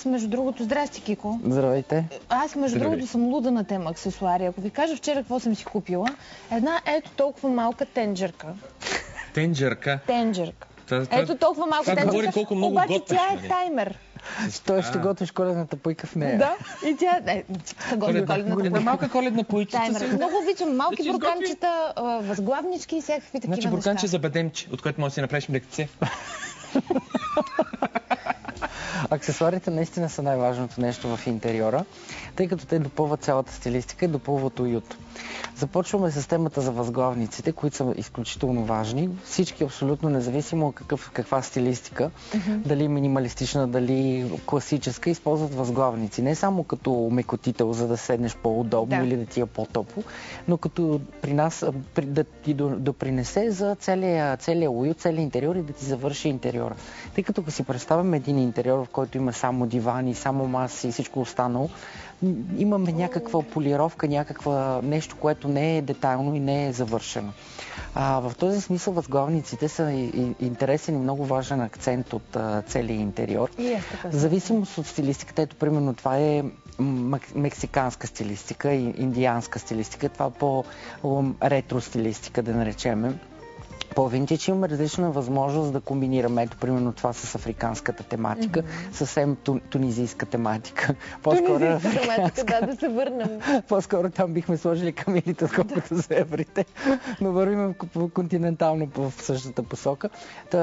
Между другото, здрасти, Кико. Здравейте. Аз, между другото, съм луда на тема аксесуари. Ако ви кажа вчера какво съм си купила, една ето толкова малка тенджерка. Тенджерка? Тенджерка. Ето толкова малка тенджерка, говори колко много обаче готвиш, тя е нали? таймер. Той ще готвиш коледната пуйка в нея. Да, и тя е коледната пуйка. Малка коледна пуйчица. Много обичам малки бурканчета, възглавнички и всякакви такива неща. Значи бурканче за бадемче, от което може да си направиш лекце. Аксесуарите наистина са най-важното нещо в интериора, тъй като те допълват цялата стилистика и допълват уют. Започваме с темата за възглавниците, които са изключително важни. Всички абсолютно, независимо каква стилистика, дали минималистична, дали класическа, използват възглавници. Не само като мекотител, за да седнеш по-удобно или да ти е по-топло, но като при нас да ти допринесе за целия уют, целия интериор и да ти завърши интериора. Тъй като си представяме един интериор, в който има само дивани, само маси и всичко останало, имаме някаква полировка, нещо, което не е детайлно и не е завършено. В този смисъл възглавниците са интересен и много важен акцент от целия интериор. В зависимост от стилистиката, ето примерно това е мексиканска стилистика и индианска стилистика, това по-ретро стилистика, да наречеме. По-винтидж имаме различна възможност да комбинираме. Ето, примерно това с африканската тематика, съвсем тунизийска тематика. Тунизийска тематика, да се върнем. По-скоро там бихме сложили камилите, отколкото зебрите, но вървим континентално в същата посока.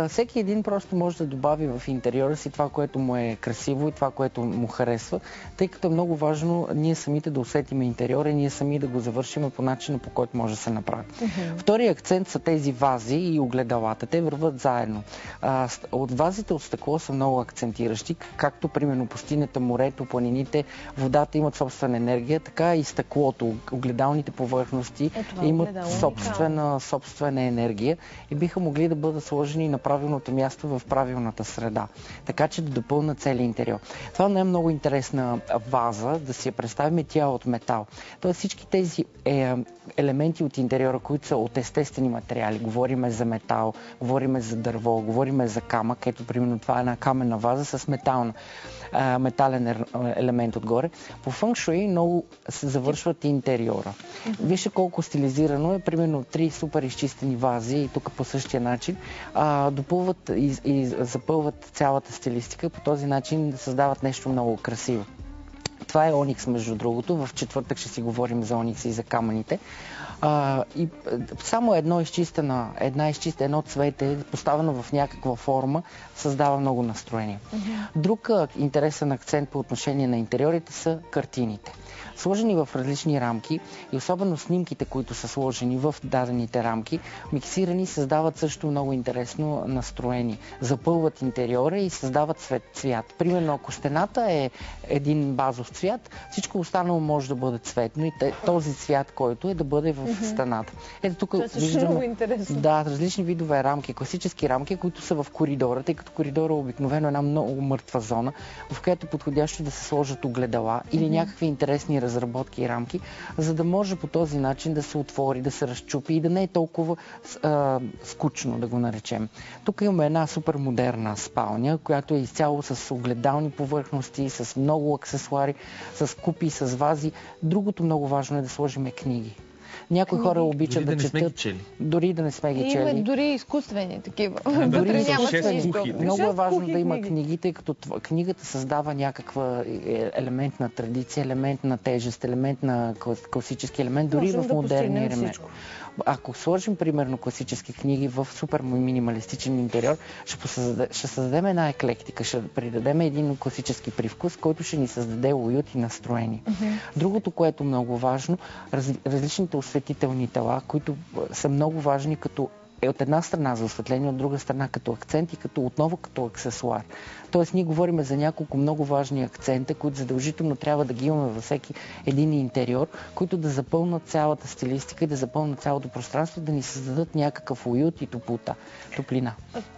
Всеки един просто може да добави в интериора си това, което му е красиво и това, което му харесва, тъй като е много важно ние самите да усетим интериора и ние сами да го завършим по начина, по който може да се направи. Втория акцент са тези вази и огледалата. Те върват заедно. От вазите от стъкло са много акцентиращи, както примерно пустинята, морето, планините, водата имат собствена енергия, така и стъклото, огледалните повърхности имат собствена енергия и биха могли да бъдат сложени на правилното място в правилната среда, така че да допълнат целия интериор. Това не е много интересна ваза, да си я представим, тя от метал. Тоест всички тези елементи от интериора, които са от естествени материали, говориме за метал, говориме за дърво, говориме за камък, ето примерно това е една каменна ваза с метален елемент отгоре. По фънг шуй много се завършват интериора. Вижте колко стилизирано е, примерно 3 супер изчистени вази и тук по същия начин допълват и запълват цялата стилистика, по този начин създават нещо много красиво. Това е оникс, между другото. В четвъртък ще си говорим за оникс и за камъните. И само едно цвете, поставено в някаква форма, създава много настроение. Друг интересен акцент по отношение на интериорите са картините. Сложени в различни рамки и особено снимките, които са сложени в дадените рамки, миксирани, създават също много интересно настроение. Запълват интериора и създават цвят. Примерно, ако стената е един базов цвят, всичко останало може да бъде цветно и този цвят, който е да бъде в стената. Ето тук виждаме различни видове рамки, класически рамки, които са в коридора, тъй като коридора е обикновено една много мъртва зона, в която е подходящо да се сложат огледала или някакви интересни разработки и рамки, за да може по този начин да се отвори, да се разчупи и да не е толкова скучно, да го наречем. Тук имаме една супер модерна спалня, която е изцяло с огледални повърхности, с много аксесуари, с купи, с вази. Другото много важно е да сложим книги. Някои хора обичат да четат, дори да не сме ги чели. Има дори изкуствени такива. Дори много е важно да има книги, тъй като книгата създава някаква елемент на традиция, елемент на тежест, елемент на класически елемент, дори в модерния елемент. Ако сложим, примерно, класически книги в супер минималистичен интериор, ще създадем една еклектика, ще придадем един класически привкус, който ще ни създаде уют и настроение. Другото, което е много важно, различните осветителни тела, които са много важни като е от една страна за осветление, от друга страна като акцент и отново като аксесуар. Тоест ние говорим за няколко много важни акцента, които задължително трябва да ги имаме във всеки един интериор, които да запълнат цялата стилистика и да запълнат цялото пространство, да ни създадат някакъв уют и топлина.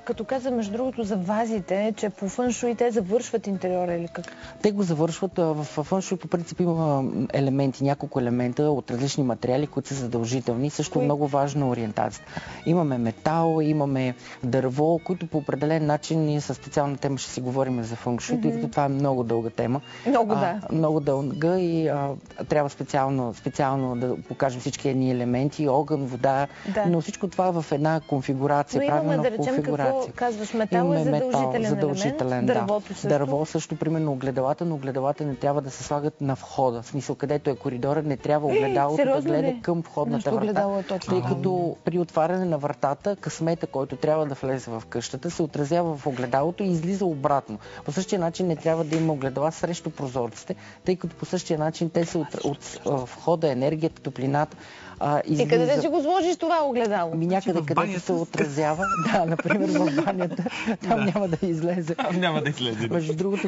Като каза, между другото, за вазите, че по фъншуй те завършват интериора или как? Те го завършват. В фъншуй по принцип има елементи, няколко елемента от различни материали, които са задължителни. Също много важна ориентация. Имаме метал, имаме дърво, които по определен начин, ние със специална тема ще си говорим за фъншуй, тъй като това е много дълга тема. Много дълга и трябва специално да покажем всички едни елементи, огън, вода, но всичко това в една конфигурация, правилна конфигурация. Какво казваш, метал е задължителен елемент, дървото също. Дърво също, примерно огледалата, но огледалата не трябва да се слагат на входа. В смисъл, където е коридора, не трябва огледалото да гледа към входната врата. Тъй като при отваряне на вратата, късмета, който трябва да влезе в къщата, се отразява в огледалото и излиза обратно. По същия начин не трябва да има огледала срещу прозорците, тъй като по същия начин те са от входа, енергията, топлината. И къде да си го сложиш това огледало? Някъде, където се отразява. Да, например в банята. Там няма да излезе. Няма да излезе. Между другото,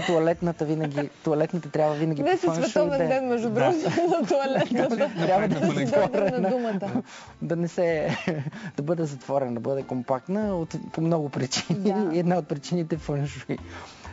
туалетната трябва винаги по фъншуй. Световен ден, между другото, на туалетната. Трябва да бъде затворена. Да бъде затворена, да бъде компактна по много причини. Една от причините е фъншуй.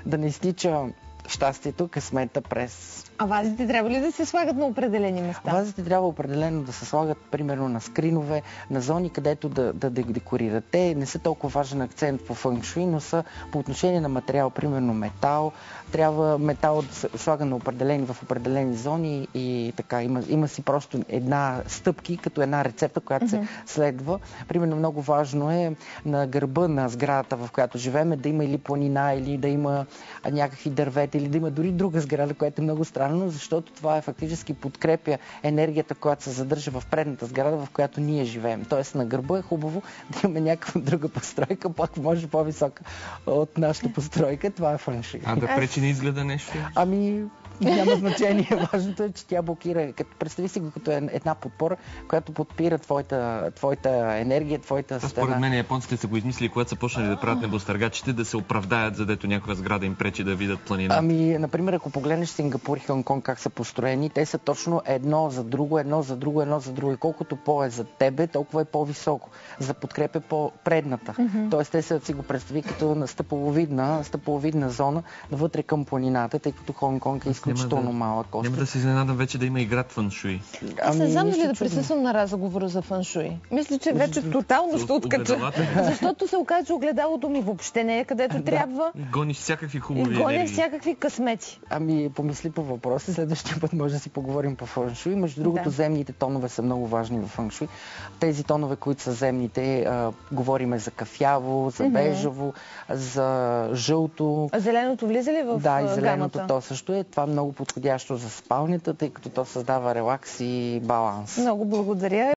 Да не изтича щастието, късмета през... А вазите трябва ли да се слагат на определени места? Вазите трябва определено да се слагат, примерно, на скринове, на зони, където да декорират. Те не са толкова важен акцент по фънкшуй, но са по отношение на материал, примерно метал. Трябва метал да се слага в определени зони и така. Има си просто една стъпки, като една рецепта, която се следва. Примерно, много важно е на гърба на сградата, в която живеем, да има или планина, или да има някакви дървета, или да има дори друга сграда, която е много странно, защото това фактически подкрепя енергията, която се задържа в предната сграда, в която ние живеем. Тоест на гърба е хубаво да имаме някаква друга постройка, пак може по-висока от нашата постройка. Това е фъншуй. А да пречи на изгледа нещо? Няма значение. Важното е, че тя блокира. Представи си го като една подпора, която подпира твоята енергия, твоята стена. Според мен японците са го измислили, когато са почнали да правят небостъргачите, да се оправдаят, задето някоя сграда им пречи да видят планина. Например, ако погледнеш Сингапур и Хонконг как са построени, те са точно едно за друго. И колкото по-е за тебе, толкова е по-високо. За подкрепя по-предната. Тоест, те са си го представи като на стъпаловидна зона навътре към планината, тъй като Хонконг е изключително малък. Няма да се изненадам вече да има игра фъншуй. Аз не знам дали да присъствам на разговора за фъншуй. Мисля, че вече тотално ще откача. Защото се оказа, че огледалото ми въобще не е където трябва. Гониш всякакви хубави енергии. Гониш всякакви късмети. Помисли по въпроса. Следващия път може да си поговорим по фъншуй. Между другото, земните тонове са много важни в фъншуй. Тези тонове, които са земните, говориме за кафяво, за бежово, за жълто. А зеленото влиза ли в гамата? Да, и зеленото то също е. Това е много подходящо за спалнята, тъй като то създава релакс и баланс. Много благодаря.